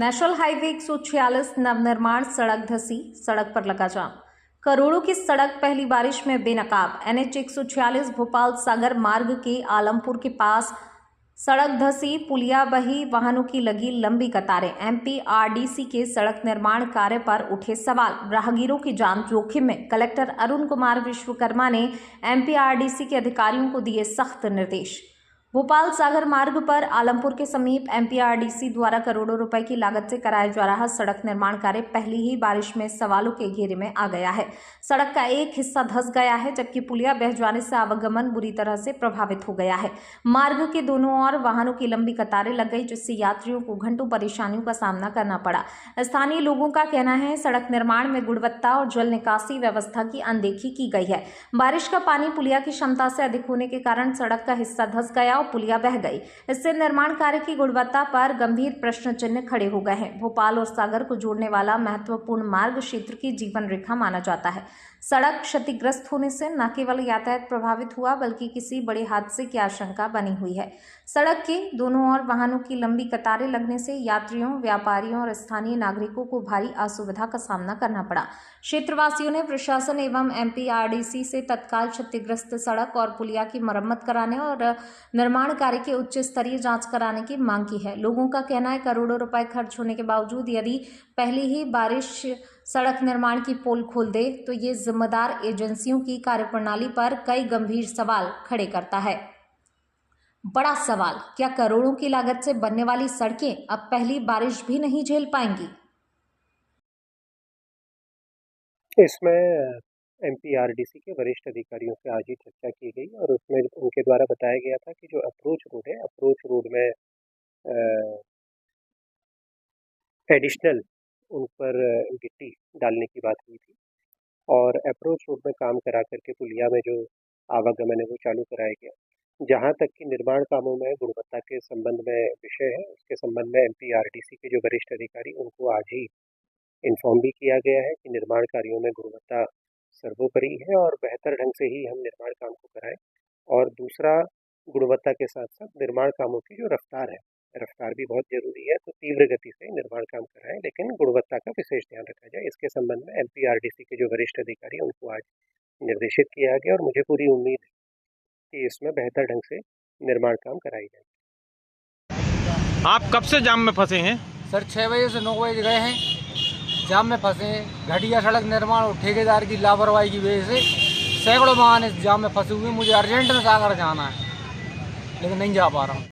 National highway 146 Navnirman सड़क धसी, सड़क पर लगा जाम। करोड़ों की सड़क पहली बारिश में बेनकाब। NH 146 भोपाल सागर मार्ग के आलमपुर के पास सड़क धसी, पुलिया बही, वाहनों की लगी लंबी कतारें। MPRDC के सड़क निर्माण कार्य पर उठे सवाल, राहगीरों की जान जोखिम में। कलेक्टर अरुण कुमार विश्वकर्मा ने MPRDC के अधिकारियों को दिए सख्त निर्देश। भोपाल सागर मार्ग पर आलमपुर के समीप MPRDC द्वारा करोड़ों रुपए की लागत से कराया जा रहा सड़क निर्माण कार्य पहली ही बारिश में सवालों के घेरे में आ गया है। सड़क का एक हिस्सा धंस गया है, जबकि पुलिया बह जाने से आवागमन बुरी तरह से प्रभावित हो गया है। मार्ग के दोनों ओर वाहनों की लंबी कतारें लग गई, जिससे यात्रियों को घंटों परेशानियों का सामना करना पड़ा। स्थानीय लोगों का कहना है, सड़क निर्माण में गुणवत्ता और जल निकासी व्यवस्था की अनदेखी की गई है। बारिश का पानी पुलिया की क्षमता से अधिक होने के कारण सड़क का हिस्सा धंस गया, पुलिया बह गई। इससे निर्माण कार्य की गुणवत्ता पर गंभीर प्रश्न चिन्ह खड़े हो गए हैं। भोपाल और सागर को जोड़ने वाला महत्वपूर्ण मार्ग क्षेत्र की जीवन रेखा माना जाता है। सड़क क्षतिग्रस्त होने से न केवल यातायात प्रभावित हुआ, बल्कि किसी बड़े हादसे की आशंका बनी हुई है। सड़क के दोनों ओर वाहनों की लंबी कतारें लगने से यात्रियों, व्यापारियों और स्थानीय नागरिकों को भारी असुविधा का सामना करना पड़ा। क्षेत्रवासियों ने प्रशासन एवं MPRDC से तत्काल क्षतिग्रस्त सड़क और पुलिया की मरम्मत कराने और निर्माण कार्य की उच्च स्तरीय जांच कराने की मांग की है। लोगों का कहना है, करोड़ों रुपए खर्च होने के बावजूद यदि पहली ही बारिश सड़क निर्माण की पोल खोल दे, तो ये जिम्मेदार एजेंसियों की कार्यप्रणाली पर कई गंभीर सवाल खड़े करता है। बड़ा सवाल, क्या करोड़ों की लागत से बनने वाली सड़कें अब पहली बारिश भी नहीं झेल पाएंगी? इसमें MPRDC के वरिष्ठ अधिकारियों से आज ही चर्चा की गई और उसमें उनके द्वारा बताया गया था कि जो अप्रोच रोड है, अप्रोच रोड में एडिशनल उन पर गिट्टी डालने की बात हुई थी और अप्रोच रोड में काम करा करके पुलिया में जो आवागमन है वो चालू कराया गया। जहाँ तक कि निर्माण कामों में गुणवत्ता के संबंध में विषय है, उसके संबंध में MPRDC के जो वरिष्ठ अधिकारी उनको आज ही इन्फॉर्म भी किया गया है कि निर्माण कार्यों में गुणवत्ता सर्वोपरि है और बेहतर ढंग से ही हम निर्माण काम को कराएं। और दूसरा, गुणवत्ता के साथ साथ निर्माण कामों की जो रफ्तार है, रफ्तार भी बहुत जरूरी है, तो तीव्र गति से निर्माण काम कराएं, लेकिन गुणवत्ता का विशेष ध्यान रखा जाए। इसके संबंध में MPRDC के जो वरिष्ठ अधिकारी उनको आज निर्देशित किया गया और मुझे पूरी उम्मीद है कि इसमें बेहतर ढंग से निर्माण काम कराई जाए। आप कब से जाम में फंसे हैं? सर 6 बजे से 9 बजे गए हैं, जाम में फंसे हैं। घटिया सड़क निर्माण और ठेकेदार की लापरवाही की वजह से सैकड़ों वाहन इस जाम में फंसे हुए। मुझे अर्जेंट में सागर जाना है, लेकिन नहीं जा पा रहा हूँ।